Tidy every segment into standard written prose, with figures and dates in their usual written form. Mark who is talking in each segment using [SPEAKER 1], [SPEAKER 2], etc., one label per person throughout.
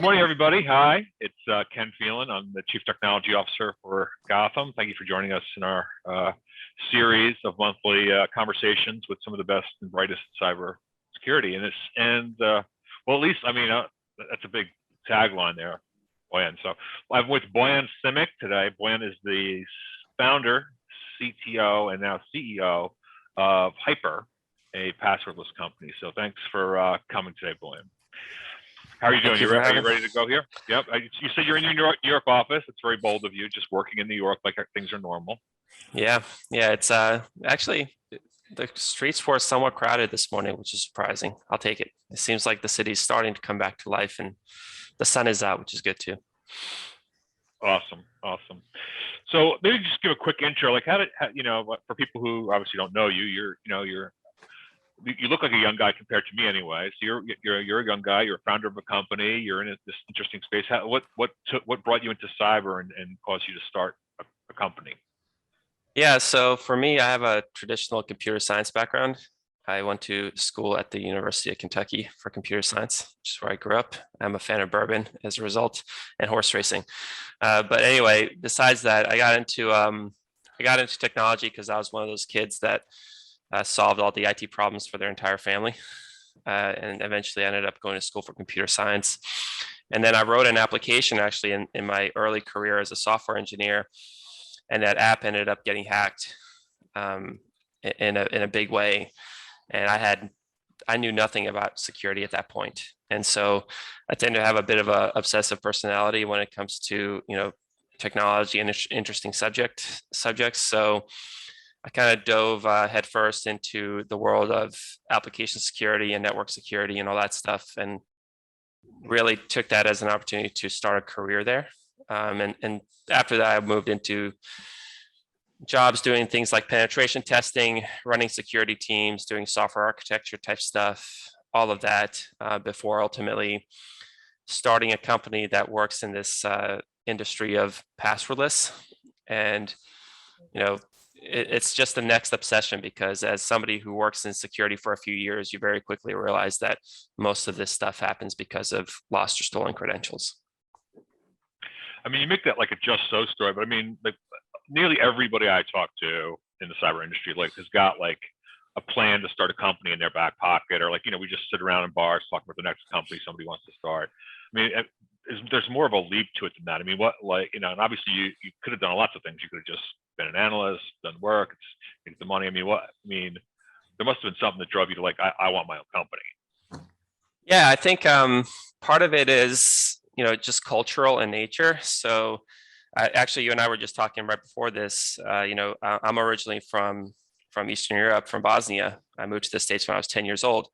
[SPEAKER 1] Morning, everybody. Hi, it's Ken Phelan. I'm the Chief Technology Officer for Gotham. Thank you for joining us in our series of monthly conversations with some of the best and brightest cyber security. Well, at least, that's a big tagline there, Bojan. So I'm with Bojan Simic today. Bojan is the founder, CTO, and now CEO of HYPR, a passwordless company. So thanks for coming today, Bojan. How are you doing? Are you ready to go here? Yep. You said you're in your New York office. It's very bold of you, just working in New York like things are normal.
[SPEAKER 2] Yeah. It's actually the streets were somewhat crowded this morning, which is surprising. I'll take it. It seems like the city's starting to come back to life, and the sun is out, which is good too.
[SPEAKER 1] Awesome. So maybe just give a quick intro. Like, for people who obviously don't know you, you look like a young guy compared to me anyway. So you're a young guy. You're a founder of a company. You're in this interesting space. What brought you into cyber and caused you to start a company?
[SPEAKER 2] Yeah. So for me, I have a traditional computer science background. I went to school at the University of Kentucky for computer science, which is where I grew up. I'm a fan of bourbon as a result, and horse racing. But anyway, besides that, I got into technology because I was one of those kids that solved all the IT problems for their entire family. And eventually I ended up going to school for computer science. And then I wrote an application actually in my early career as a software engineer. And that app ended up getting hacked in a big way. And I knew nothing about security at that point. And so I tend to have a bit of a obsessive personality when it comes to, technology and interesting subjects. So I kind of dove headfirst into the world of application security and network security and all that stuff, and really took that as an opportunity to start a career there. And after that, I moved into jobs doing things like penetration testing, running security teams, doing software architecture type stuff, all of that, before ultimately starting a company that works in this industry of passwordless. And, it's just the next obsession, because as somebody who works in security for a few years, you very quickly realize that most of this stuff happens because of lost or stolen credentials.
[SPEAKER 1] You make that like a just so story, but nearly everybody I talk to in the cyber industry has got a plan to start a company in their back pocket, or we just sit around in bars talking about the next company somebody wants to start. There's more of a leap to it than that. And obviously you could have done lots of things. You could have just been an analyst, done work, get the money. There must have been something that drove you to I want my own company.
[SPEAKER 2] Yeah, I think part of it is, just cultural in nature. So actually, you and I were just talking right before this. I'm originally from Eastern Europe, from Bosnia. I moved to the States when I was 10 years old.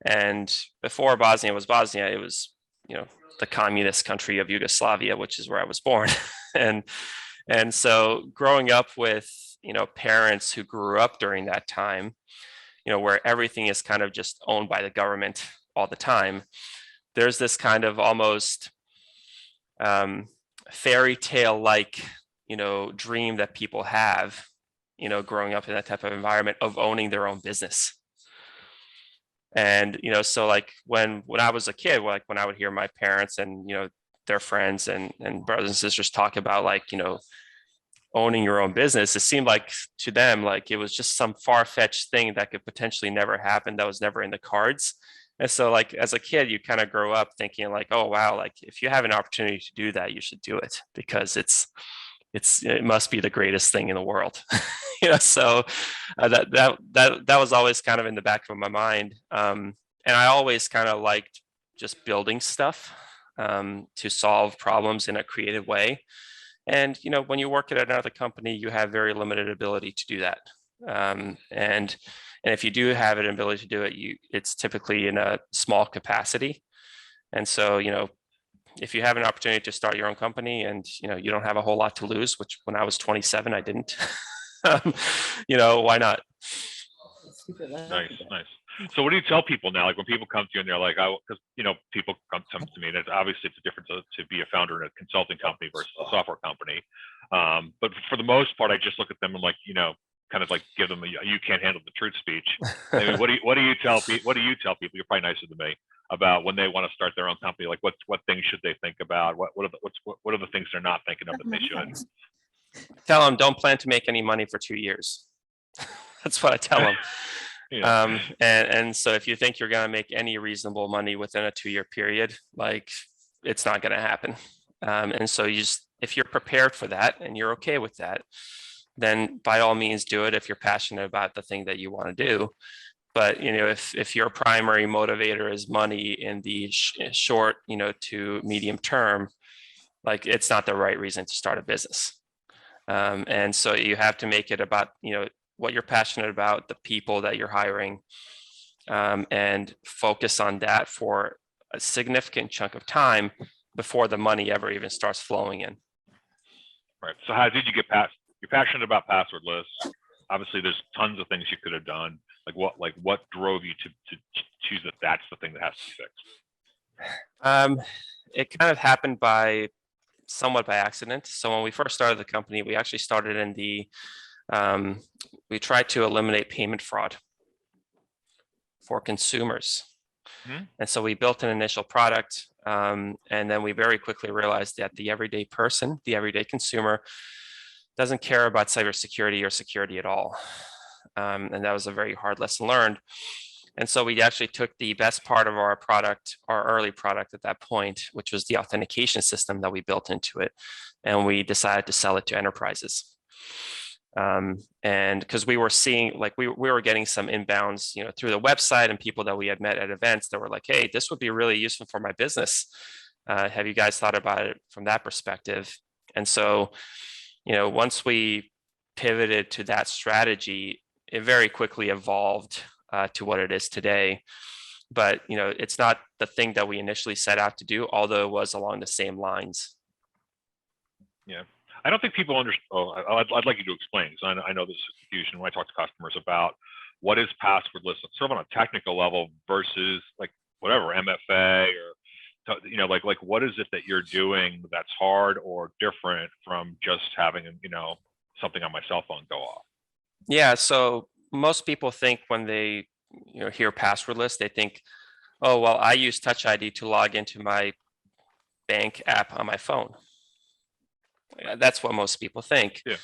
[SPEAKER 2] And before Bosnia was Bosnia, it was, the communist country of Yugoslavia, which is where I was born. And so growing up with, parents who grew up during that time, where everything is kind of just owned by the government all the time, there's this kind of almost fairy tale like, dream that people have, growing up in that type of environment of owning their own business. And, so when I was a kid, when I would hear my parents and, their friends and brothers and sisters talk about owning your own business, it seemed like to them, it was just some far-fetched thing that could potentially never happen, that was never in the cards. And so as a kid, you kind of grow up thinking oh, wow, if you have an opportunity to do that, you should do it, because it must be the greatest thing in the world. So that was always kind of in the back of my mind. And I always kind of liked just building stuff to solve problems in a creative way. And, when you work at another company, you have very limited ability to do that. And if you do have an ability to do it, it's typically in a small capacity. And so, if you have an opportunity to start your own company and, you don't have a whole lot to lose, which when I was 27, I didn't, why not?
[SPEAKER 1] Nice. So what do you tell people now? When people come to you and they're because, people come to me, and obviously it's a difference to be a founder in a consulting company versus a software company. But for the most part, I just look at them and kind of give them you can't handle the truth speech. What do you tell people? You're probably nicer than me. about when they want to start their own company? Like what things should they think about? What are the things they're not thinking of that they should?
[SPEAKER 2] Tell them don't plan to make any money for 2 years. That's what I tell them.
[SPEAKER 1] Yeah.
[SPEAKER 2] And so if you think you're going to make any reasonable money within a 2-year period, like it's not going to happen. And so if you're prepared for that and you're okay with that, then by all means do it if you're passionate about the thing that you want to do. But if your primary motivator is money in the short, to medium term, like it's not the right reason to start a business. And so you have to make it about what you're passionate about, the people that you're hiring, and focus on that for a significant chunk of time before the money ever even starts flowing in.
[SPEAKER 1] Right. So how did you get past? You're passionate about Passwordless. Obviously, there's tons of things you could have done. What drove you to choose that that's the thing that has to be fixed?
[SPEAKER 2] It kind of happened somewhat by accident. So when we first started the company, we actually started in we tried to eliminate payment fraud for consumers.
[SPEAKER 1] Mm-hmm.
[SPEAKER 2] And so we built an initial product, and then we very quickly realized that the everyday person, the everyday consumer, doesn't care about cybersecurity or security at all. And that was a very hard lesson learned. And so we actually took the best part of our product, our early product at that point, which was the authentication system that we built into it. And we decided to sell it to enterprises. And because we were seeing, like we were getting some inbounds, through the website and people that we had met at events that were like, hey, this would be really useful for my business. Have you guys thought about it from that perspective? And so, once we pivoted to that strategy, it very quickly evolved to what it is today. But, it's not the thing that we initially set out to do, although it was along the same lines.
[SPEAKER 1] Yeah. I don't think people understand. Oh, I'd like you to explain, because I know this is confusion when I talk to customers about what is passwordless, sort of on a technical level versus like whatever MFA or like what is it that you're doing that's hard or different from just having something on my cell phone go off?
[SPEAKER 2] Yeah. So most people think when they hear passwordless, they think, oh well, I use Touch ID to log into my bank app on my phone. That's what most people think.
[SPEAKER 1] Yeah.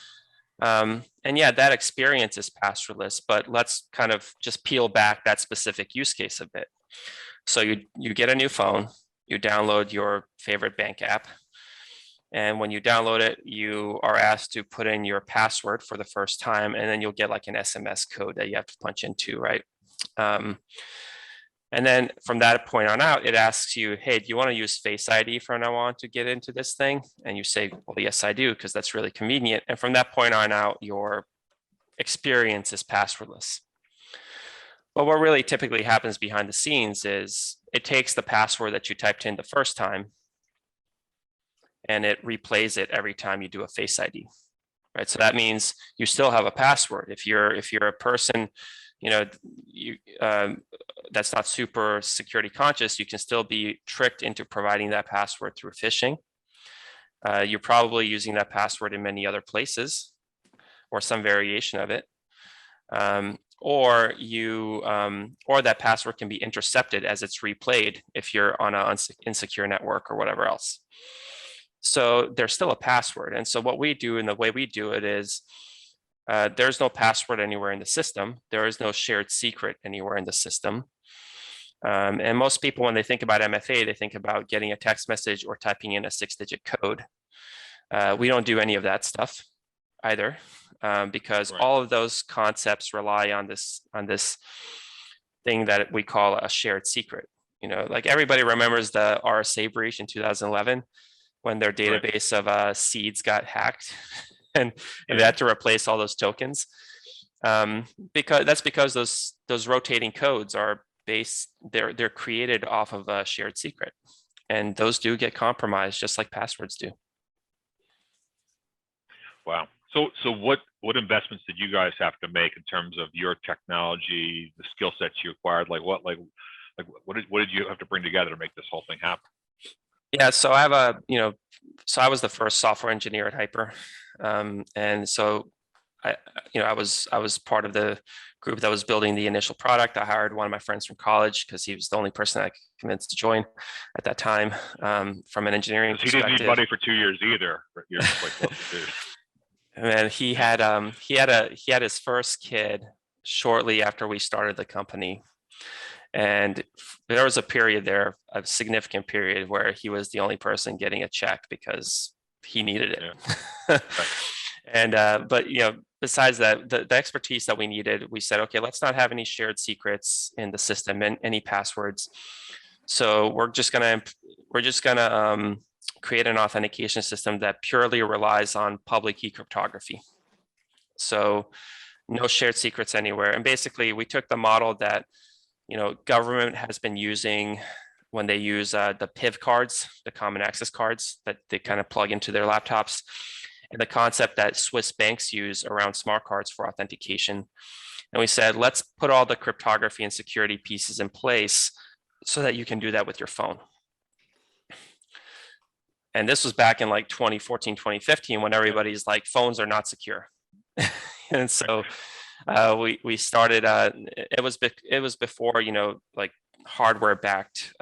[SPEAKER 2] And yeah, that experience is passwordless, but let's kind of just peel back that specific use case a bit. So you get a new phone, you download your favorite bank app, and when you download it, you are asked to put in your password for the first time, and then you'll get like an SMS code that you have to punch into, right? And then from that point on out, it asks you, hey, do you want to use Face ID from now on to get into this thing? And you say, well, yes, I do, because that's really convenient. And from that point on out, your experience is passwordless. But what really typically happens behind the scenes is it takes the password that you typed in the first time and it replays it every time you do a Face ID, right? So that means you still have a password. If you're a person, that's not super security conscious, you can still be tricked into providing that password through phishing. You're probably using that password in many other places or some variation of it. Or that password can be intercepted as it's replayed if you're on an insecure network or whatever else. So there's still a password. And so what we do and the way we do it is there's no password anywhere in the system. There is no shared secret anywhere in the system. And most people, when they think about MFA, they think about getting a text message or typing in a 6-digit code. We don't do any of that stuff either, because
[SPEAKER 1] Right.
[SPEAKER 2] all of those concepts rely on this thing that we call a shared secret. Like everybody remembers the RSA breach in 2011 when their database of seeds got hacked. And they had to replace all those tokens, because those rotating codes are they're created off of a shared secret, and those do get compromised just like passwords do. Wow.
[SPEAKER 1] So what investments did you guys have to make in terms of your technology, the skill sets you acquired? What did you have to bring together to make this whole thing happen?
[SPEAKER 2] Yeah, so I have so I was the first software engineer at HYPR. And so I was part of the group that was building the initial product. I hired one of my friends from college because he was the only person I could convince to join at that time. From an engineering
[SPEAKER 1] He
[SPEAKER 2] perspective,
[SPEAKER 1] didn't need money for 2 years either. You're like, well, dude.
[SPEAKER 2] And he had his first kid shortly after we started the company. And there was a period there, a significant period, where he was the only person getting a check because he needed it.
[SPEAKER 1] Yeah.
[SPEAKER 2] And but besides that, the expertise that we needed, we said, okay, let's not have any shared secrets in the system and any passwords. So we're just gonna create an authentication system that purely relies on public key cryptography. So no shared secrets anywhere. And basically, we took the model that government has been using when they use the PIV cards, the common access cards that they kind of plug into their laptops, and the concept that Swiss banks use around smart cards for authentication. And we said, let's put all the cryptography and security pieces in place so that you can do that with your phone. And this was back in like 2014, 2015, when everybody's like, phones are not secure. And so we started, it was before, like hardware-backed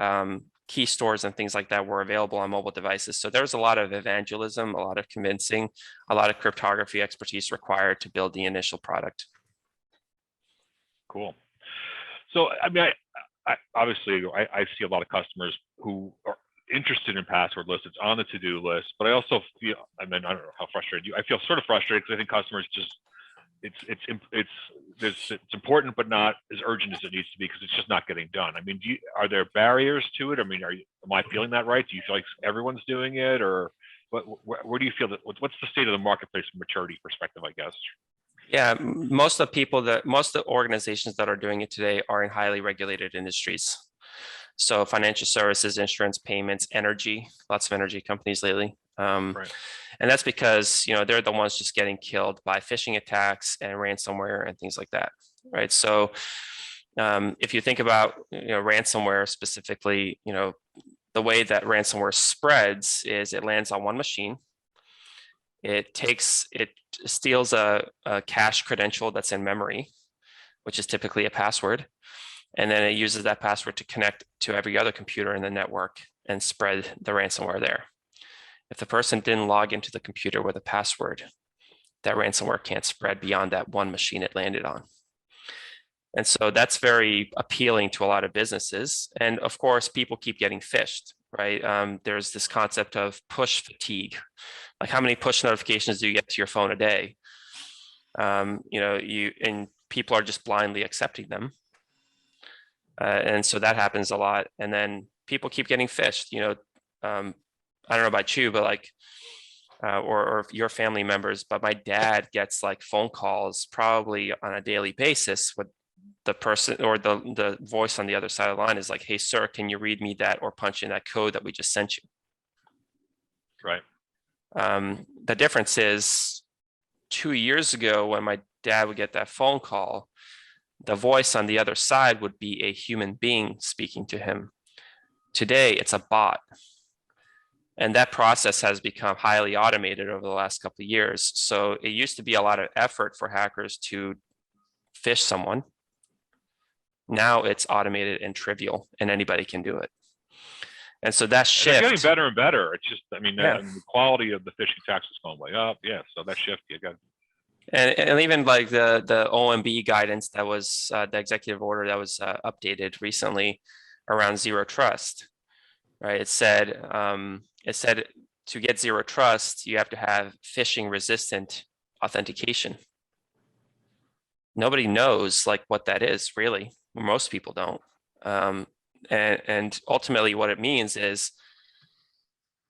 [SPEAKER 2] key stores and things like that were available on mobile devices. So there was a lot of evangelism, a lot of convincing, a lot of cryptography expertise required to build the initial product.
[SPEAKER 1] Cool. So, I mean, I obviously see a lot of customers who are interested in passwordless. It's on the to-do list, but I also feel, I mean, I don't know how frustrated I feel sort of frustrated because I think customers just, it's important, but not as urgent as it needs to be because it's just not getting done. I mean, are there barriers to it? I mean, am I feeling that right? Do you feel like everyone's doing it, or where do you feel that? What's the state of the marketplace from a maturity perspective, I guess?
[SPEAKER 2] Yeah, most of the organizations that are doing it today are in highly regulated industries. So financial services, insurance, payments, energy, lots of energy companies lately.
[SPEAKER 1] Right.
[SPEAKER 2] And that's because, they're the ones just getting killed by phishing attacks and ransomware and things like that, right? So if you think about, ransomware specifically, the way that ransomware spreads is it lands on one machine. It steals a cache credential that's in memory, which is typically a password. And then it uses that password to connect to every other computer in the network and spread the ransomware there. If the person didn't log into the computer with a password, that ransomware can't spread beyond that one machine it landed on. And so that's very appealing to a lot of businesses. And of course, people keep getting phished, right? There's this concept of push fatigue. Like, how many push notifications do you get to your phone a day? And people are just blindly accepting them. And so that happens a lot. And then people keep getting phished. I don't know about you, but like, or your family members, but my dad gets like phone calls probably on a daily basis with the person or the voice on the other side of the line is like, hey, sir, can you read me that or punch in that code that we just sent you?
[SPEAKER 1] Right.
[SPEAKER 2] The difference is 2 years ago when my dad would get that phone call, the voice on the other side would be a human being speaking to him. Today, it's a bot. And that process has become highly automated over the last couple of years. So it used to be a lot of effort for hackers to phish someone. Now it's automated and trivial, and anybody can do it. And so that shift.
[SPEAKER 1] It's getting better and better. It's just, I mean,
[SPEAKER 2] Yeah.
[SPEAKER 1] the quality of the phishing attacks is going way up. Yeah. So that shift, you got.
[SPEAKER 2] And even like the OMB guidance that was the executive order that was updated recently around zero trust, right? It said to get zero trust, you have to have phishing resistant authentication. Nobody knows like what that is really. Most people don't. And ultimately what it means is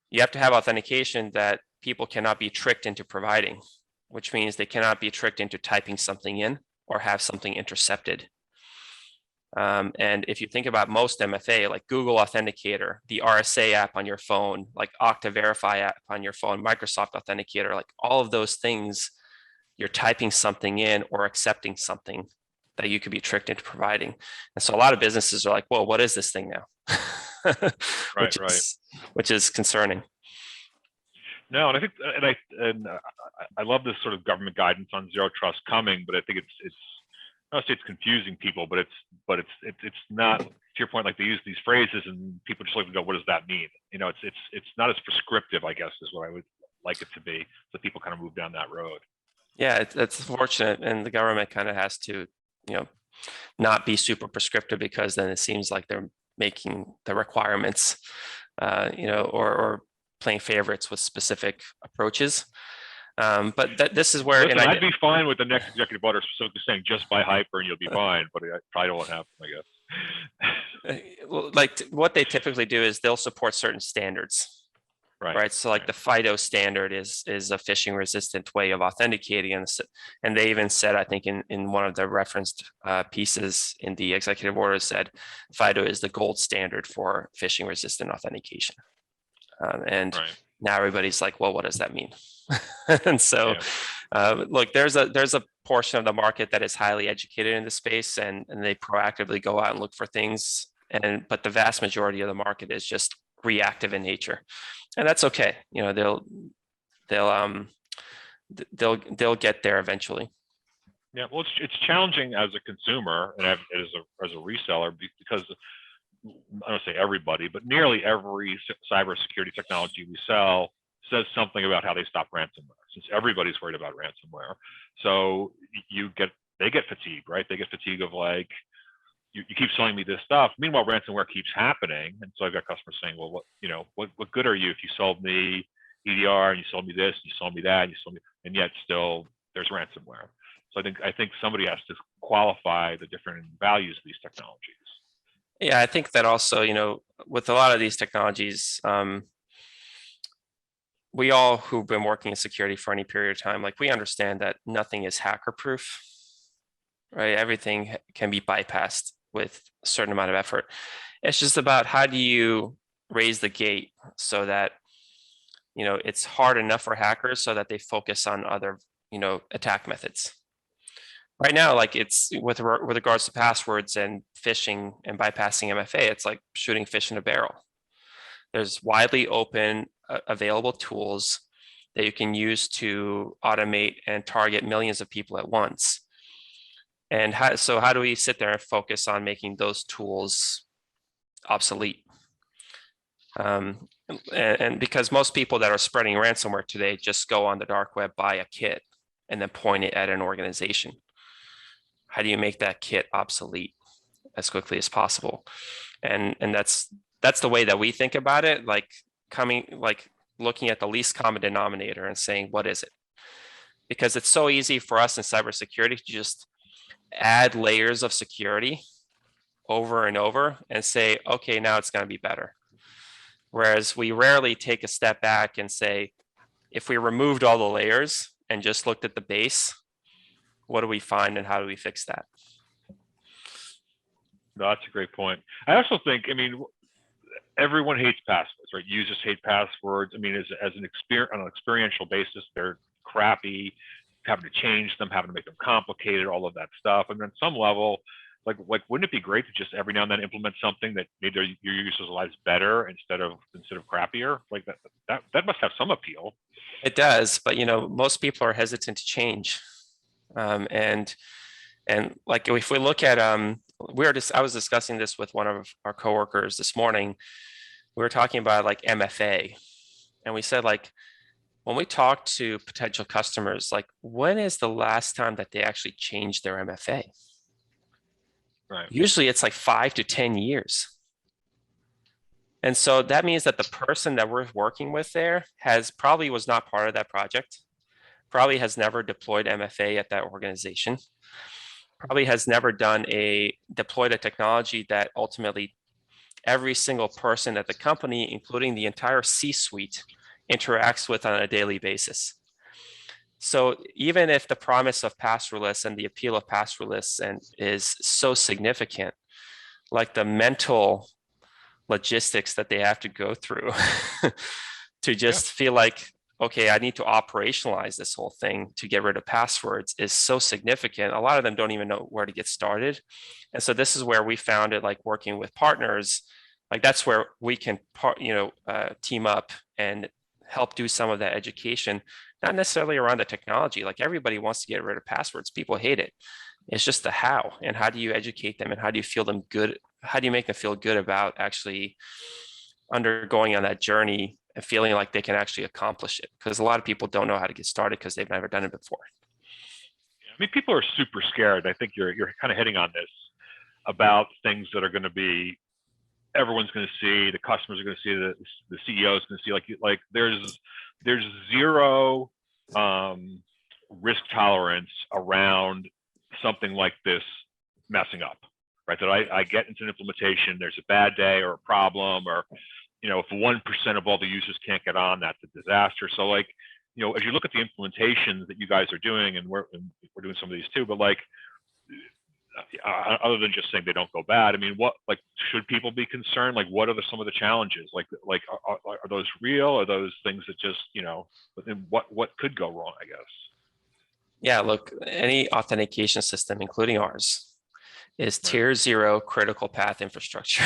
[SPEAKER 2] you have to have authentication that people cannot be tricked into providing, which means they cannot be tricked into typing something in or have something intercepted. And if you think about most MFA, like Google Authenticator, the RSA app on your phone, like Okta Verify app on your phone, Microsoft Authenticator, like all of those things, you're typing something in or accepting something that you could be tricked into providing. And so a lot of businesses are like, well, what is this thing now?
[SPEAKER 1] Right,
[SPEAKER 2] which is concerning.
[SPEAKER 1] No, and I think, I love this sort of government guidance on zero trust coming, but I think it's I don't say it's confusing people, but it's not, to your point, like they use these phrases and people just look and go, what does that mean? You know, it's not as prescriptive, I guess, is what I would like it to be, so people kind of move down that road.
[SPEAKER 2] Yeah, it's fortunate, and the government kind of has to, not be super prescriptive, because then it seems like they're making the requirements, or playing favorites with specific approaches. But this is where,
[SPEAKER 1] Listen, I'd be fine with the next executive order specifically saying just buy HYPR and you'll be fine, but it probably won't happen, I guess.
[SPEAKER 2] well, like what they typically do is they'll support certain standards. Right. So like the FIDO standard is a phishing resistant way of authenticating. And they even said, I think in one of the referenced pieces in the executive order, said FIDO is the gold standard for phishing resistant authentication. Now everybody's like, well, what does that mean? And so look, there's a portion of the market that is highly educated in the space, and they proactively go out and look for things. But the vast majority of the market is just reactive in nature, and that's okay. They'll get there eventually.
[SPEAKER 1] Yeah, well, it's challenging as a consumer and as a reseller, because I don't say everybody, but nearly every cybersecurity technology we sell says something about how they stop ransomware, since everybody's worried about ransomware. So they get fatigued, right? They get fatigue of like, you keep selling me this stuff. Meanwhile, ransomware keeps happening. And so I've got customers saying, well, what good are you if you sold me EDR and you sold me this, and you sold me that, and you sold me, and yet still there's ransomware. So I think somebody has to qualify the different values of these technologies.
[SPEAKER 2] Yeah, I think that also, with a lot of these technologies, we all who've been working in security for any period of time, like we understand that nothing is hacker proof, right? Everything can be bypassed with a certain amount of effort. It's just about how do you raise the gate so that, it's hard enough for hackers so that they focus on other, attack methods. Right now, like it's with regards to passwords and phishing and bypassing MFA, it's like shooting fish in a barrel. There's widely open available tools that you can use to automate and target millions of people at once. And how do we sit there and focus on making those tools obsolete? And because most people that are spreading ransomware today just go on the dark web, buy a kit, and then point it at an organization. How do you make that kit obsolete as quickly as possible? And that's the way that we think about it, like looking at the least common denominator and saying, what is it? Because it's so easy for us in cybersecurity to just add layers of security over and over and say, okay, now it's going to be better. Whereas we rarely take a step back and say, if we removed all the layers and just looked at the base, what do we find and how do we fix that?
[SPEAKER 1] No, that's a great point. I also think, everyone hates passwords, right? Users hate passwords. As an on an experiential basis, they're crappy, having to change them, having to make them complicated, all of that stuff. And then some level, like wouldn't it be great to just every now and then implement something that made your users' lives better instead of crappier? Like that must have some appeal.
[SPEAKER 2] It does, but most people are hesitant to change. And like if we look at I was discussing this with one of our coworkers this morning. We were talking about like MFA, and we said, like, when we talk to potential customers, like, when is the last time that they actually changed their MFA?
[SPEAKER 1] Right.
[SPEAKER 2] Usually it's like 5 to 10 years. And so that means that the person that we're working with there probably was not part of that project, probably has never deployed MFA at that organization, probably has never deployed a technology that ultimately every single person at the company, including the entire C-suite, interacts with on a daily basis. So even if the promise of Passwordless and the appeal of Passwordless is so significant, like the mental logistics that they have to go through to just feel like, okay, I need to operationalize this whole thing to get rid of passwords is so significant. A lot of them don't even know where to get started. And so this is where we found it, like working with partners, like that's where we can team up and help do some of that education, not necessarily around the technology. Like everybody wants to get rid of passwords. People hate it. It's just the how, and how do you educate them, and how do you feel them good? How do you make them feel good about actually undergoing on that journey and feeling like they can actually accomplish it? Because a lot of people don't know how to get started because they've never done it before.
[SPEAKER 1] I mean, people are super scared. I think you're kind of hitting on this about things that are going to be, everyone's going to see, the customers are going to see, the CEO is going to see, like there's zero risk tolerance around something like this messing up, right? That I get into an implementation, there's a bad day or a problem, or, you know, if 1% of all the users can't get on, that's a disaster. So like, you know, as you look at the implementations that you guys are doing, and we're doing some of these too, but like, other than just saying they don't go bad, I mean, what, like, should people be concerned? Like, what are some of the challenges? Like are those real? Are those things that just, you know, what could go wrong, I guess?
[SPEAKER 2] Yeah, look, any authentication system, including ours, is tier 0 critical path infrastructure.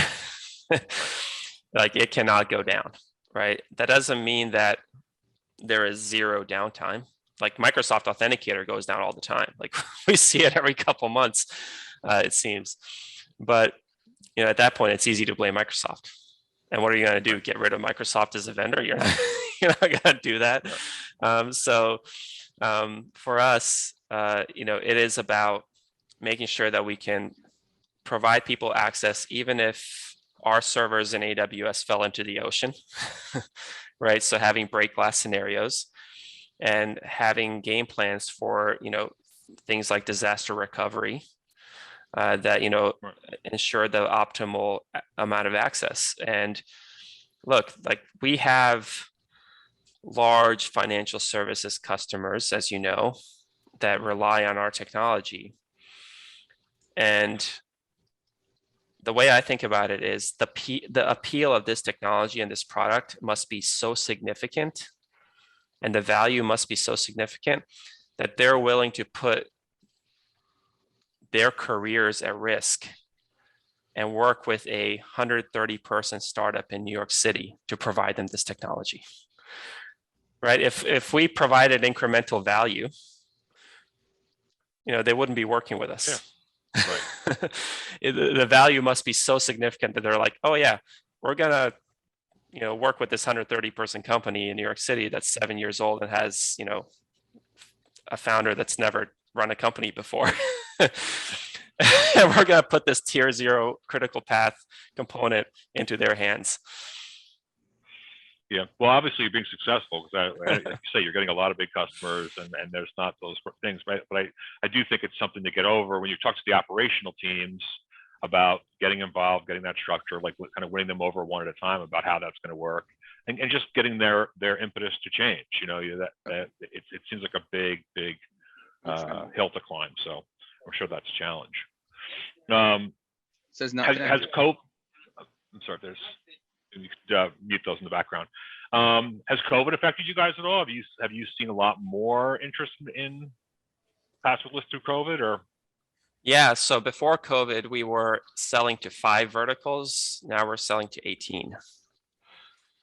[SPEAKER 2] Like it cannot go down, right? That doesn't mean that there is zero downtime. Like Microsoft Authenticator goes down all the time. Like we see it every couple months, it seems. But you know, at that point, it's easy to blame Microsoft. And what are you going to do? Get rid of Microsoft as a vendor? You're not going to do that. For us, you know, it is about making sure that we can provide people access, even if our servers in AWS fell into the ocean, right? So having break glass scenarios and having game plans for, you know, things like disaster recovery that, you know, ensure the optimal amount of access. And look, like we have large financial services customers, as you know, that rely on our technology. And the way I think about it is the appeal of this technology and this product must be so significant, and the value must be so significant that they're willing to put their careers at risk and work with a 130-person startup in New York City to provide them this technology. Right? If we provided incremental value, you know, they wouldn't be working with us.
[SPEAKER 1] Yeah. Right.
[SPEAKER 2] The value must be so significant that they're like, oh yeah, we're gonna, you know, work with this 130-person company in New York City that's 7 years old and has, you know, a founder that's never run a company before. And we're gonna put this tier 0 critical path component into their hands.
[SPEAKER 1] Yeah, well, obviously you're being successful because like you say, you're getting a lot of big customers, and there's not those things, right? But I do think it's something to get over when you talk to the operational teams about getting involved, getting that structure, like kind of winning them over one at a time about how that's going to work, and just getting their impetus to change. You know, that it seems like a big hill to climb. So I'm sure that's a challenge.
[SPEAKER 3] Says nothing.
[SPEAKER 1] Has COVID? I'm sorry, there's. You could mute those in the background. Has COVID affected you guys at all? Have you seen a lot more interest in Passwordless through COVID, or?
[SPEAKER 2] Yeah, so before COVID, we were selling to 5 verticals. Now we're selling to 18.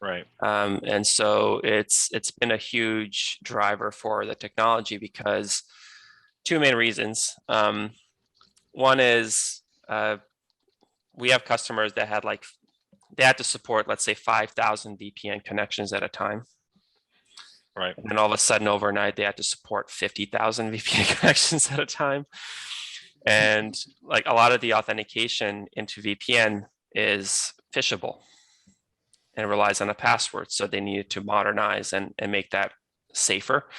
[SPEAKER 1] Right.
[SPEAKER 2] And so it's been a huge driver for the technology because 2 main reasons. One is we have customers that had they had to support, let's say, 5,000 VPN connections at a time.
[SPEAKER 1] Right.
[SPEAKER 2] And then all of a sudden, overnight, they had to support 50,000 VPN connections at a time. And like a lot of the authentication into VPN is phishable and relies on a password. So they needed to modernize and make that safer.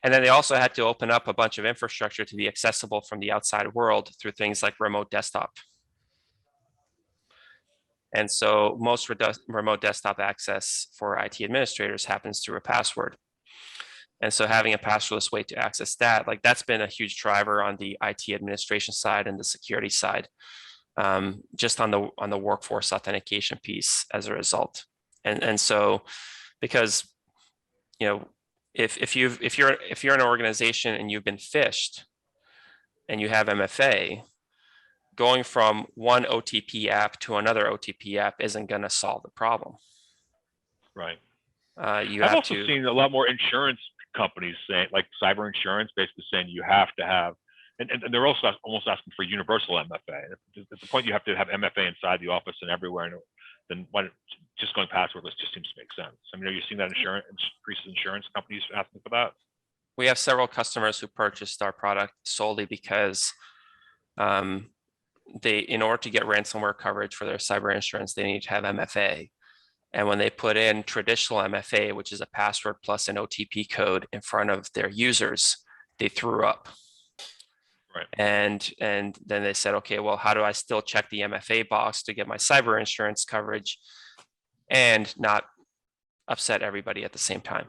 [SPEAKER 2] And then they also had to open up a bunch of infrastructure to be accessible from the outside world through things like remote desktop. And so most remote desktop access for IT administrators happens through a password. And so having a passwordless way to access that, like that's been a huge driver on the IT administration side and the security side, just on the workforce authentication piece as a result. And so, because, you know, if you're an organization and you've been phished and you have MFA, going from one OTP app to another OTP app isn't going to solve the problem.
[SPEAKER 1] Right.
[SPEAKER 2] You
[SPEAKER 1] I've
[SPEAKER 2] have
[SPEAKER 1] also
[SPEAKER 2] to.
[SPEAKER 1] seen a lot more insurance companies saying, like cyber insurance, basically saying you have to have, and they're also almost asking for universal MFA. At the point you have to have MFA inside the office and everywhere, and then just going passwordless just seems to make sense. I mean, are you seeing that insurance companies asking for that?
[SPEAKER 2] We have several customers who purchased our product solely because in order to get ransomware coverage for their cyber insurance, they need to have MFA. And when they put in traditional MFA, which is a password plus an OTP code in front of their users, they threw up.
[SPEAKER 1] Right.
[SPEAKER 2] And then they said, okay, well, how do I still check the MFA box to get my cyber insurance coverage and not upset everybody at the same time?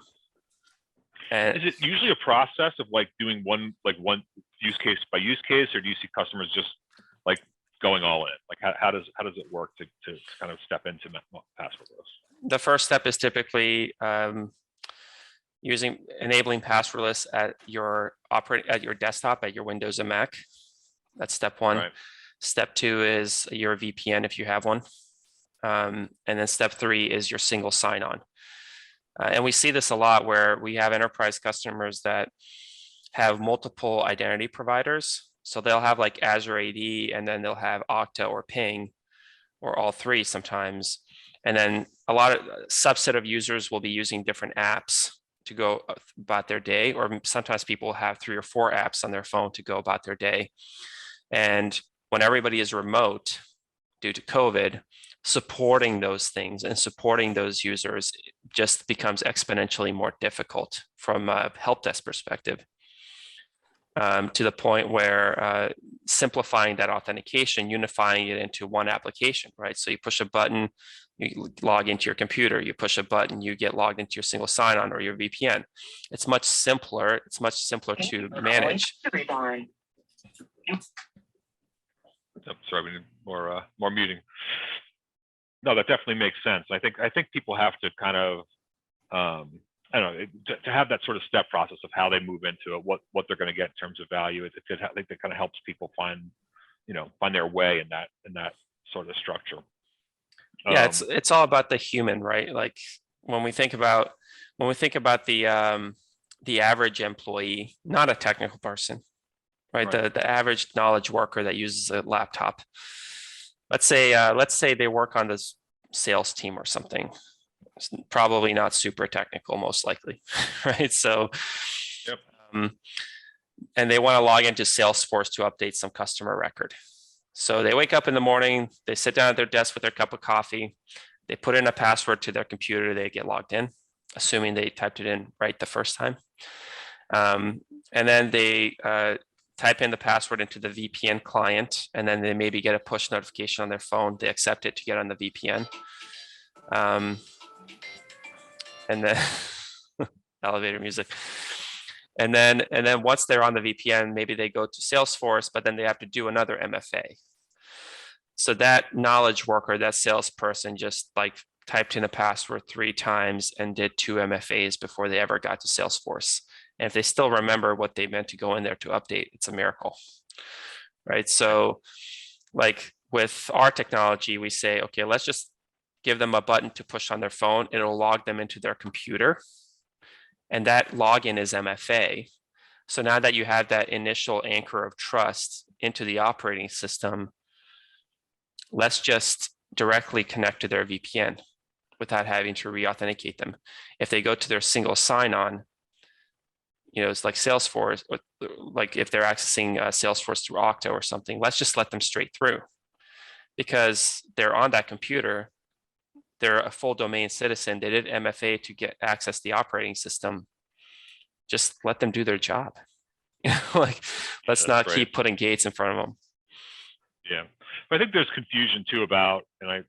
[SPEAKER 2] And
[SPEAKER 1] is it usually a process of like doing one use case by use case, or do you see customers just like going all in? Like how does it work to kind of step into passwordless?
[SPEAKER 2] The first step is typically enabling passwordless at your desktop, at your Windows and Mac. That's step one.
[SPEAKER 1] Right.
[SPEAKER 2] Step two is your VPN if you have one. And then step three is your single sign-on. And we see this a lot where we have enterprise customers that have multiple identity providers. So they'll have like Azure AD, and then they'll have Okta or Ping, or all three sometimes. And then a subset of users will be using different apps to go about their day, or sometimes people have 3 or 4 apps on their phone to go about their day. And when everybody is remote due to COVID, supporting those things and supporting those users just becomes exponentially more difficult from a help desk perspective, to the point where simplifying that authentication, unifying it into one application, right? So you push a button, you log into your computer, you push a button, you get logged into your single sign-on or your VPN. It's much simpler. It's much simpler to manage.
[SPEAKER 1] Oh, sorry, we need more muting. No, that definitely makes sense. I think people have to kind of, I don't know, to have that sort of step process of how they move into it, what they're going to get in terms of value. I think that kind of helps people find their way in that sort of structure.
[SPEAKER 2] Yeah, it's all about the human, right? Like when we think about the average employee, not a technical person, right? The average knowledge worker that uses a laptop. Let's say they work on this sales team or something. It's probably not super technical, most likely, right? So,
[SPEAKER 1] yep.
[SPEAKER 2] And they want to log into Salesforce to update some customer record. So they wake up in the morning, they sit down at their desk with their cup of coffee, they put in a password to their computer, they get logged in, assuming they typed it in right the first time. And then they type in the password into the VPN client, and then they maybe get a push notification on their phone. They accept it to get on the VPN. And then elevator music. And then once they're on the VPN, maybe they go to Salesforce, but then they have to do another MFA. So that knowledge worker, that salesperson just like typed in a password 3 times and did 2 MFAs before they ever got to Salesforce. And if they still remember what they meant to go in there to update, it's a miracle, right? So like with our technology, we say, okay, let's just give them a button to push on their phone. It'll log them into their computer. And that login is MFA. So now that you have that initial anchor of trust into the operating system, let's just directly connect to their VPN without having to re-authenticate them. If they go to their single sign-on, it's like Salesforce, like if they're accessing Salesforce through Okta or something, let's just let them straight through, because they're on that computer. They're a full domain citizen. They did MFA to get access to the operating system. Just let them do their job. Like, let's not keep putting gates in front of them.
[SPEAKER 1] Yeah, but I think there's confusion too about, and I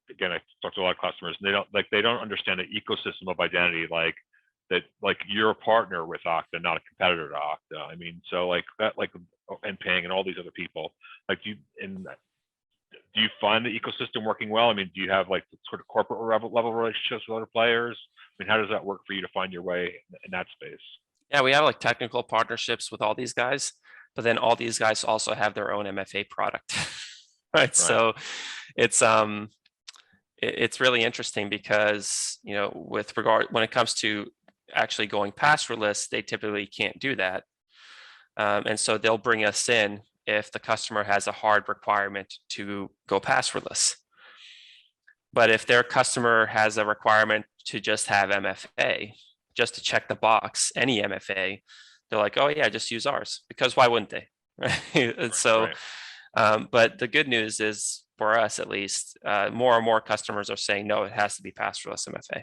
[SPEAKER 1] talked to a lot of customers, and they don't understand the ecosystem of identity, like that, like you're a partner with Okta, not a competitor to Okta. I mean, so like that, like, and Ping and all these other people, like do you find the ecosystem working well? I mean, do you have like sort of corporate level relationships with other players? I mean, how does that work for you to find your way in that space?
[SPEAKER 2] Yeah, we have like technical partnerships with all these guys, but then all these guys also have their own MFA product, right? So it's it's really interesting because, with regard, when it comes to actually going passwordless, they typically can't do that. And so they'll bring us in if the customer has a hard requirement to go passwordless. But if their customer has a requirement to just have MFA, just to check the box, any MFA, they're like, oh yeah, just use ours, because why wouldn't they? Right. And so, but the good news is, for us at least, more and more customers are saying, no, it has to be passwordless MFA.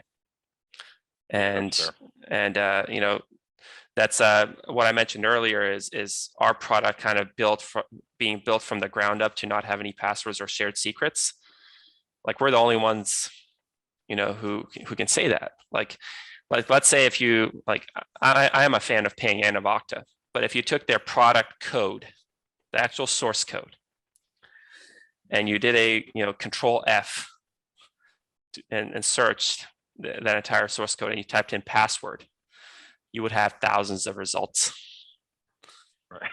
[SPEAKER 2] And that's what I mentioned earlier is our product kind of being built from the ground up to not have any passwords or shared secrets. Like, we're the only ones, who can say that. Like let's say if you I am a fan of paying Anavocta, but if you took their product code, the actual source code, and you did a control F and searched that entire source code, and you typed in password, you would have thousands of results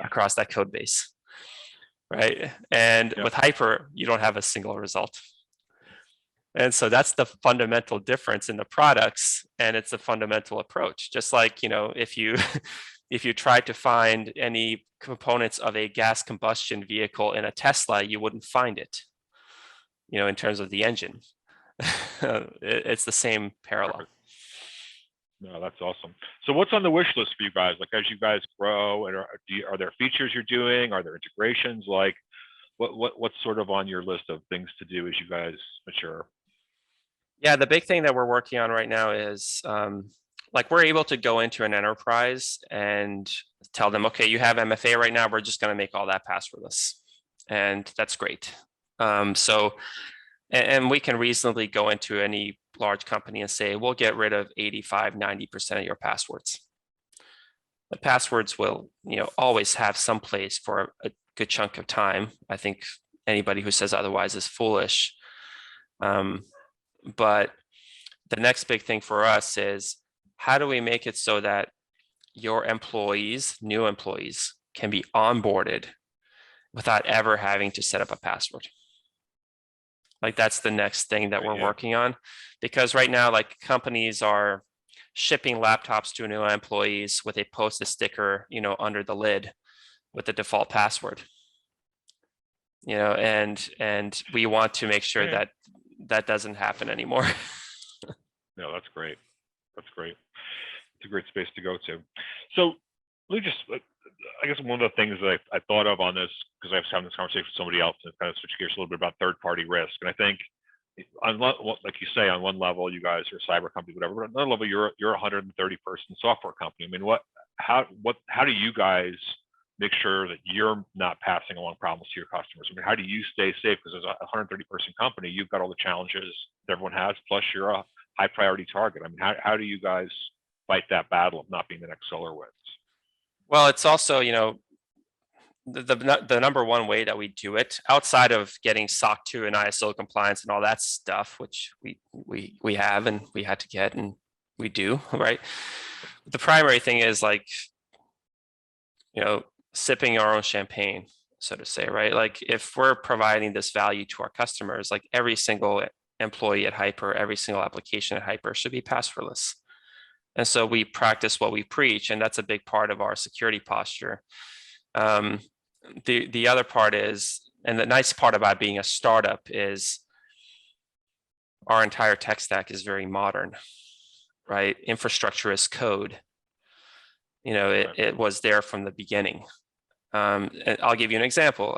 [SPEAKER 2] across that code base, right? And with HYPR, you don't have a single result. And so that's the fundamental difference in the products, and it's a fundamental approach. Just like, if you if you tried to find any components of a gas combustion vehicle in a Tesla, you wouldn't find it, in terms of the engine. It's the same parallel.
[SPEAKER 1] No, that's awesome. So what's on the wish list for you guys? Like, as you guys grow, and are there features you're doing? Are there integrations? Like, what's sort of on your list of things to do as you guys mature?
[SPEAKER 2] Yeah, the big thing that we're working on right now is we're able to go into an enterprise and tell them, okay, you have MFA right now, we're just going to make all that passwordless. And that's great. And we can reasonably go into any large company and say, we'll get rid of 85, 90% of your passwords. The passwords will, always have some place for a good chunk of time. I think anybody who says otherwise is foolish. But the next big thing for us is, how do we make it so that your employees, new employees, can be onboarded without ever having to set up a password? Like, that's the next thing that we're working on, because right now, companies are shipping laptops to new employees with a Post-it sticker, under the lid with the default password. And we want to make sure that that doesn't happen anymore.
[SPEAKER 1] No, that's great. That's great. It's a great space to go to. So let me just, I guess one of the things that I thought of on this, because I was having this conversation with somebody else, and kind of switch gears a little bit about third-party risk. And I think, like you say, on one level, you guys are a cyber company, whatever, but on another level, you're a 130-person software company. I mean, how do you guys make sure that you're not passing along problems to your customers? I mean, how do you stay safe? Because as a 130-person company, you've got all the challenges that everyone has, plus you're a high priority target. I mean, how do you guys fight that battle of not being the next SolarWinds?
[SPEAKER 2] Well, it's also, the number one way that we do it, outside of getting SOC 2 and ISO compliance and all that stuff, which we have and we had to get and we do, right? The primary thing is sipping our own champagne, so to say, right? Like, if we're providing this value to our customers, like every single employee at HYPR, every single application at HYPR should be passwordless. And so we practice what we preach, and that's a big part of our security posture. The other part is, and the nice part about being a startup is, our entire tech stack is very modern, right? Infrastructure as code. It was there from the beginning. And I'll give you an example.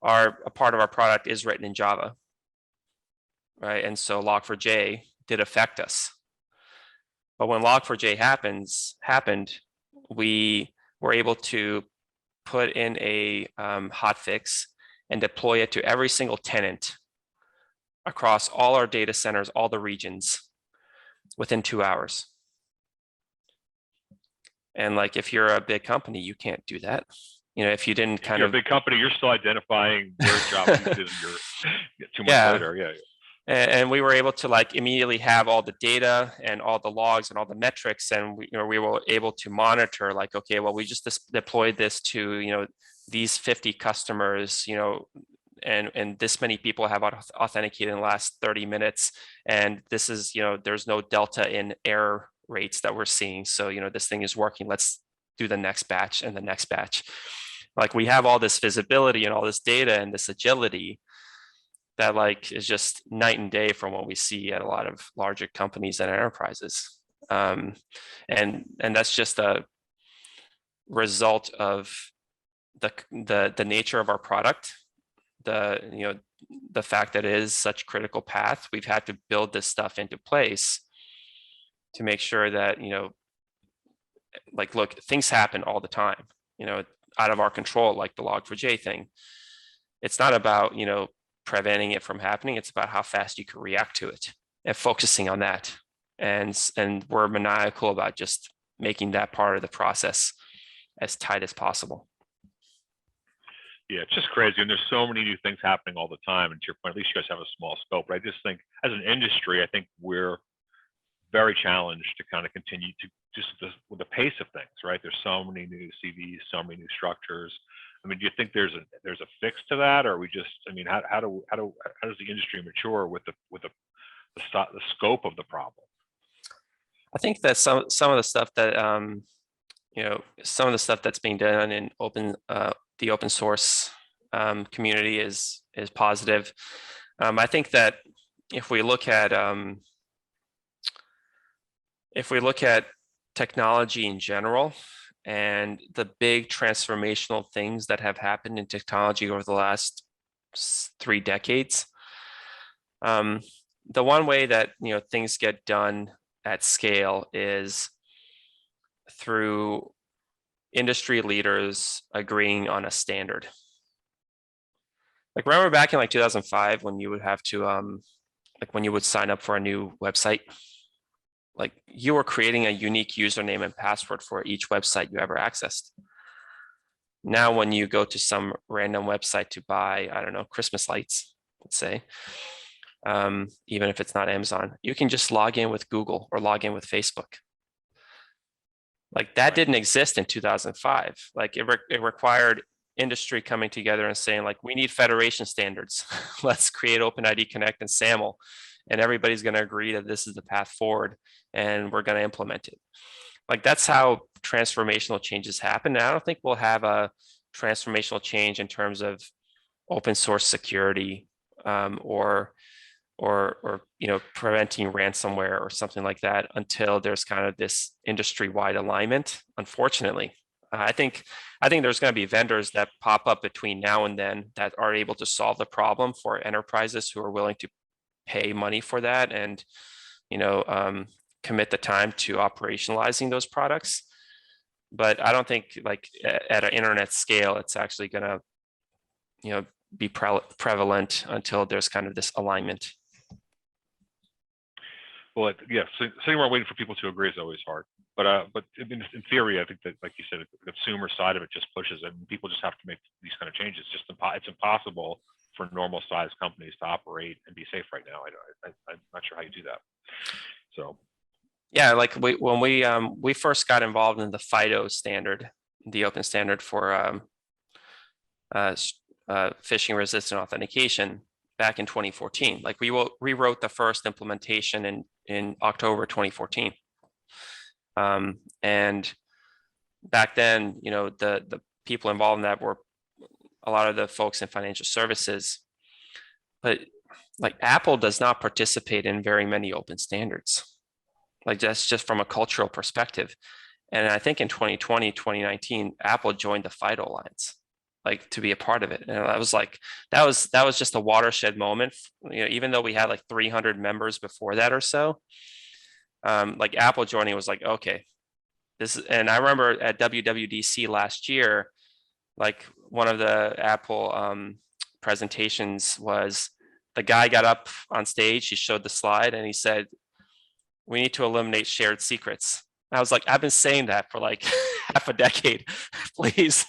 [SPEAKER 2] A part of our product is written in Java, right? And so Log4j did affect us. But when Log4j happened, we were able to put in a hotfix and deploy it to every single tenant across all our data centers, all the regions, within 2 hours. And if you're a big company, you can't do that. If you didn't
[SPEAKER 1] If you're a big company, you're still identifying where Java is 2 months later. Yeah.
[SPEAKER 2] And we were able to immediately have all the data and all the logs and all the metrics, and we were able to monitor okay, well, we just deployed this to these 50 customers, and this many people have authenticated in the last 30 minutes, and this is, there's no delta in error rates that we're seeing. So, this thing is working. Let's do the next batch and the next batch. Like, we have all this visibility and all this data and this agility that like is just night and day from what we see at a lot of larger companies and enterprises. And that's just a result of the nature of our product, the fact that it is such critical path. We've had to build this stuff into place to make sure that, like, look, things happen all the time, out of our control, like the Log4j thing. It's not about, preventing it from happening. It's about how fast you can react to it and focusing on that. And we're maniacal about just making that part of the process as tight as possible.
[SPEAKER 1] Yeah, it's just crazy. And there's so many new things happening all the time. And to your point, at least you guys have a small scope. But I just think as an industry, I think we're very challenged to kind of continue to just with the pace of things, right? There's so many new CVs, so many new structures. I mean, do you think there's a fix to that, or are we just? I mean, how does the industry mature with the scope of the problem?
[SPEAKER 2] I think that some of the stuff that some of the stuff that's being done in the open source community is positive. I think that if we look at technology in general and the big transformational things that have happened in technology over the last 3 decades, the one way that things get done at scale is through industry leaders agreeing on a standard. Like, remember back in like 2005 when you would have to like when you would sign up for a new website, like you were creating a unique username and password for each website you ever accessed. Now, when you go to some random website to buy, I don't know, Christmas lights, let's say, even if it's not Amazon, you can just log in with Google or log in with Facebook. Like, that didn't exist in 2005. Like, it required industry coming together and saying, like, we need federation standards. Let's create OpenID Connect and SAML, and everybody's going to agree that this is the path forward, and we're going to implement it. Like, that's how transformational changes happen. And I don't think we'll have a transformational change in terms of open source security or preventing ransomware or something like that until there's kind of this industry-wide alignment. Unfortunately, I think there's going to be vendors that pop up between now and then that are able to solve the problem for enterprises who are willing to pay money for that and commit the time to operationalizing those products. But I don't think, like, at an internet scale, it's actually going to be prevalent until there's kind of this alignment.
[SPEAKER 1] Well, yeah, sitting around waiting for people to agree is always hard. But in theory, I think that, like you said, the consumer side of it just pushes it, and people just have to make these kind of changes. It's impossible for normal sized companies to operate and be safe right now. I'm not sure how you do that. So,
[SPEAKER 2] yeah, like when we first got involved in the FIDO standard, the open standard for phishing resistant authentication back in 2014. Like, we rewrote the first implementation in October 2014. And back then, the people involved in that were a lot of the folks in financial services. But like, Apple does not participate in very many open standards. Like, that's just from a cultural perspective. And I think in 2020, 2019, Apple joined the FIDO Alliance, like, to be a part of it. And I was like, that was just a watershed moment. Even though we had like 300 members before that or so, like, Apple joining was like, okay, this is. And I remember at WWDC last year, like, one of the Apple presentations was, the guy got up on stage, he showed the slide, and he said, we need to eliminate shared secrets. And I was like, I've been saying that for like half a decade. Please,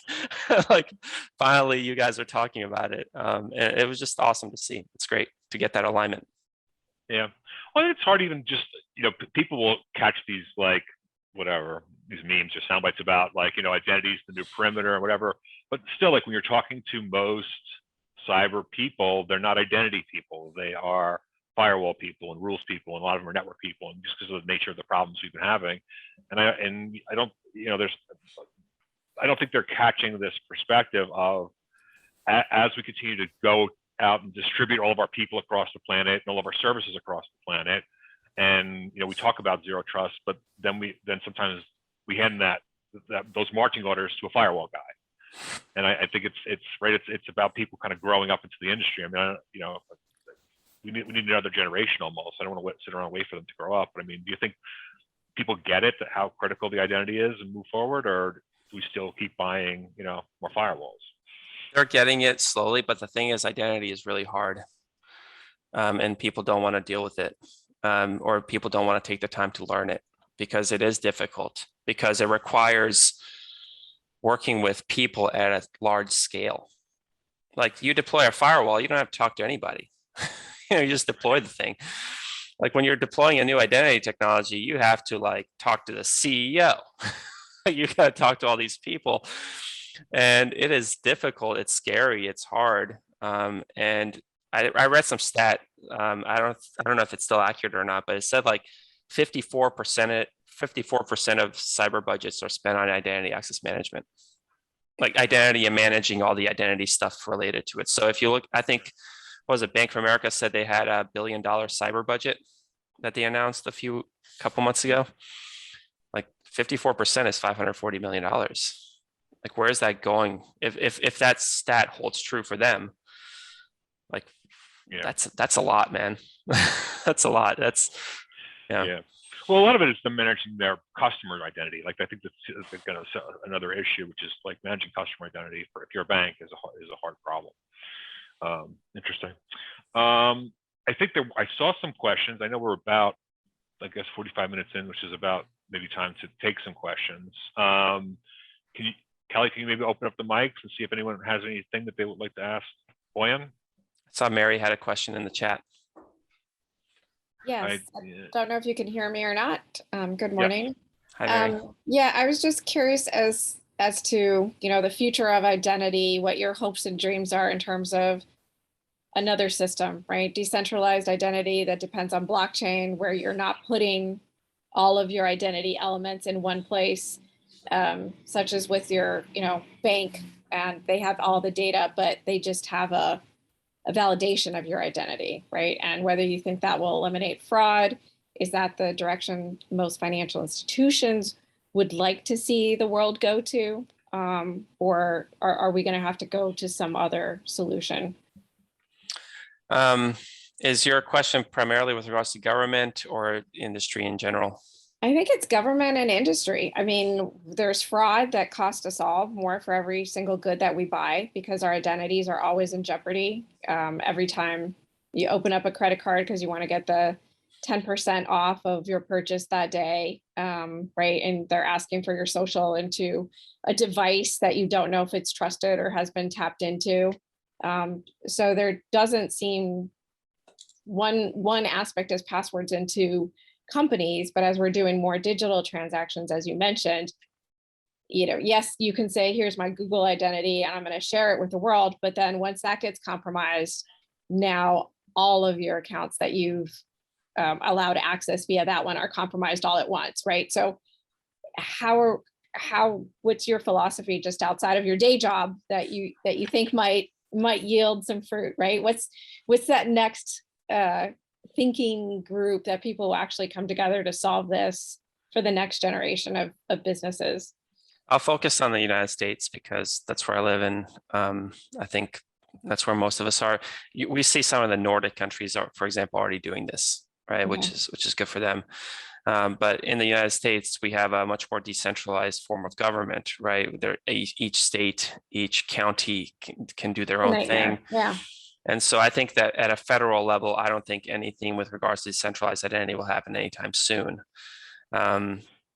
[SPEAKER 2] like, finally you guys are talking about it. And it was just awesome to see. It's great to get that alignment.
[SPEAKER 1] Yeah. Well, it's hard even just, people will catch these, like, whatever, these memes or sound bites about, like, identity is the new perimeter or whatever. But still, like, when you're talking to most cyber people, they're not identity people. They are firewall people and rules people, and a lot of them are network people, and just because of the nature of the problems we've been having. And I don't, I don't think they're catching this perspective of, as we continue to go out and distribute all of our people across the planet and all of our services across the planet, and we talk about zero trust, but then sometimes we hand those marching orders to a firewall guy. And I think it's right. It's about people kind of growing up into the industry. I mean, we need another generation almost. I don't want to sit around and wait for them to grow up. But I mean, do you think people get it, that how critical the identity is, and move forward, or do we still keep buying more firewalls?
[SPEAKER 2] They're getting it slowly, but the thing is, identity is really hard, and people don't want to deal with it, or people don't want to take the time to learn it, because it is difficult, because it requires working with people at a large scale. Like, you deploy a firewall, you don't have to talk to anybody. You just deploy the thing. Like, when you're deploying a new identity technology, you have to talk to the CEO. You got to talk to all these people, and it is difficult. It's scary. It's hard. And I read some stat. I don't know if it's still accurate or not, but it said 54% of cyber budgets are spent on identity access management, like identity and managing all the identity stuff related to it. So if you look, I think, what was it, Bank of America said they had $1 billion cyber budget that they announced couple months ago. 54% is $540 million. Where is that going? If that stat holds true for them, that's a lot, man. That's a lot. Yeah.
[SPEAKER 1] Well, a lot of it is them managing their customer identity. I think that's kind of another issue, which is managing customer identity if you're a bank is a hard problem. Interesting. I think I saw some questions. I know we're about, 45 minutes in, which is about maybe time to take some questions. Kelly, can you maybe open up the mics and see if anyone has anything that they would like to ask Bojan?
[SPEAKER 2] I saw Mary had a question in the chat.
[SPEAKER 3] Yes, I don't know if you can hear me or not. Good morning.
[SPEAKER 2] Yep. Hi, Mary.
[SPEAKER 3] Yeah, I was just curious as to, the future of identity, what your hopes and dreams are in terms of another system, right? Decentralized identity that depends on blockchain, where you're not putting all of your identity elements in one place, such as with your, bank, and they have all the data, but they just have a validation of your identity, right? And whether you think that will eliminate fraud, is that the direction most financial institutions would like to see the world go to? Or are we going to have to go to some other solution?
[SPEAKER 2] Is your question primarily with regards to government or industry in general?
[SPEAKER 3] I think it's government and industry. I mean, there's fraud that costs us all more for every single good that we buy, because our identities are always in jeopardy. Every time you open up a credit card because you want to get the 10% off of your purchase that day, right? And they're asking for your social into a device that you don't know if it's trusted or has been tapped into. So there doesn't seem one aspect as passwords into companies, but as we're doing more digital transactions, as you mentioned, yes, you can say, here's my Google identity and I'm going to share it with the world. But then once that gets compromised, now all of your accounts that you've allowed access via that one are compromised all at once, right? So what's your philosophy just outside of your day job that you think might yield some fruit, right? What's that next thinking group that people will actually come together to solve this for the next generation of businesses?
[SPEAKER 2] I'll focus on the United States because that's where I live, and I think that's where most of us are. We see some of the Nordic countries are, for example, already doing this, right?
[SPEAKER 3] Okay.
[SPEAKER 2] Which is good for them. But in the United States, we have a much more decentralized form of government, right? Each state, each county can do their own thing.
[SPEAKER 3] Yeah.
[SPEAKER 2] And so I think that at a federal level, I don't think anything with regards to decentralized identity will happen anytime soon,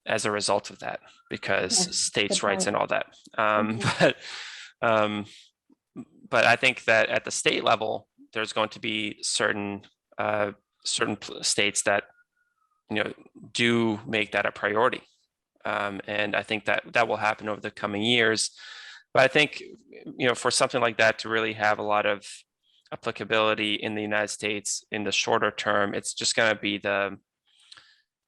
[SPEAKER 2] as a result of that, because states' rights and all that. But I think that at the state level, there's going to be certain states that do make that a priority, and I think that will happen over the coming years. But I think, for something like that to really have a lot of applicability in the United States in the shorter term, it's just going to be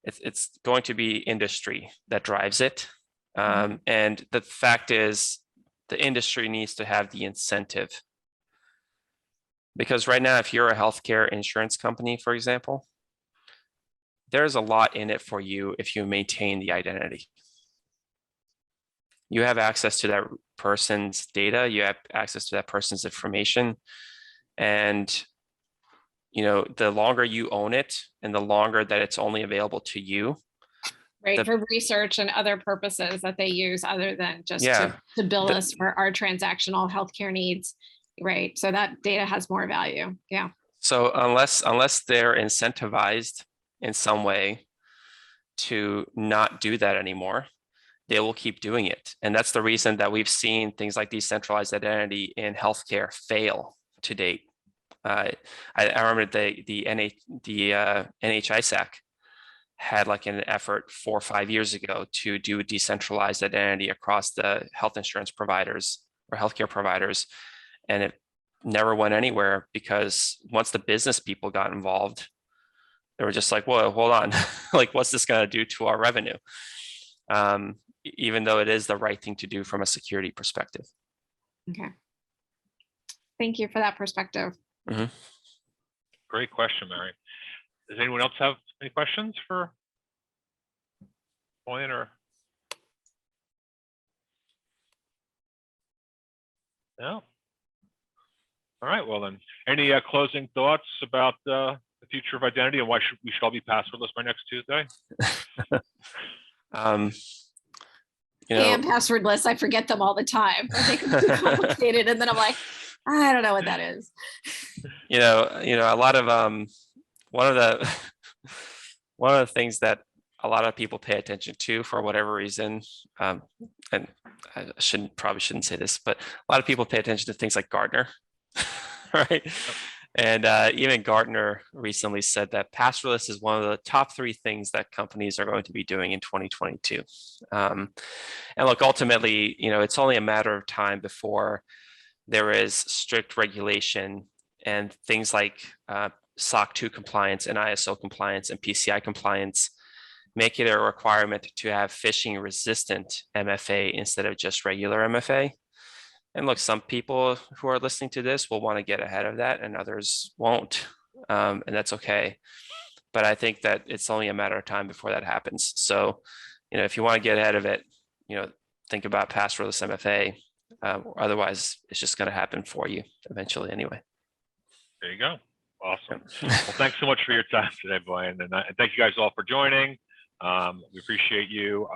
[SPEAKER 2] it's going to be industry that drives it. And the fact is, the industry needs to have the incentive. Because right now, if you're a healthcare insurance company, for example, there's a lot in it for you if you maintain the identity. You have access to that person's data, you have access to that person's information. And, the longer you own it and the longer that it's only available to you.
[SPEAKER 3] Right, for research and other purposes that they use other than just
[SPEAKER 2] Yeah.
[SPEAKER 3] to bill us for our transactional healthcare needs. Right, so that data has more value. Yeah.
[SPEAKER 2] So unless they're incentivized in some way to not do that anymore, they will keep doing it. And that's the reason that we've seen things like decentralized identity in healthcare fail to date. I remember the NHISAC had like an effort 4 or 5 years ago to do decentralized identity across the health insurance providers or healthcare providers. And it never went anywhere because once the business people got involved, they were just like, whoa, hold on. Like, what's this going to do to our revenue? Even though it is the right thing to do from a security perspective.
[SPEAKER 3] Okay. Thank you for that perspective.
[SPEAKER 1] Great question, Mary. Does anyone else have any questions for Bojan or? No? All right, well then, any closing thoughts about the future of identity and why we should all be passwordless by next Tuesday?
[SPEAKER 3] I am passwordless. I forget them all the time. I think it's too complicated, and then I'm like, I don't know what that is.
[SPEAKER 2] A lot of one of the things that a lot of people pay attention to for whatever reason, and I probably shouldn't say this, but a lot of people pay attention to things like Gartner, right? And even Gartner recently said that passwordless is one of the top 3 things that companies are going to be doing in 2022. And look, ultimately, it's only a matter of time before there is strict regulation and things like SOC 2 compliance and ISO compliance and PCI compliance make it a requirement to have phishing resistant MFA instead of just regular MFA. And look, some people who are listening to this will want to get ahead of that and others won't. And that's okay. But I think that it's only a matter of time before that happens. So, if you want to get ahead of it, think about passwordless MFA. Otherwise, it's just going to happen for you eventually anyway.
[SPEAKER 1] There you go. Awesome. Well, thanks so much for your time today, Bojan. And thank you guys all for joining. We appreciate you.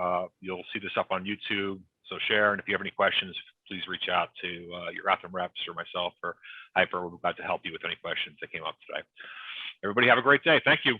[SPEAKER 1] You'll see this up on YouTube, so share. And if you have any questions, please reach out to your Gotham reps or myself or HYPR. We're glad to help you with any questions that came up today. Everybody have a great day. Thank you.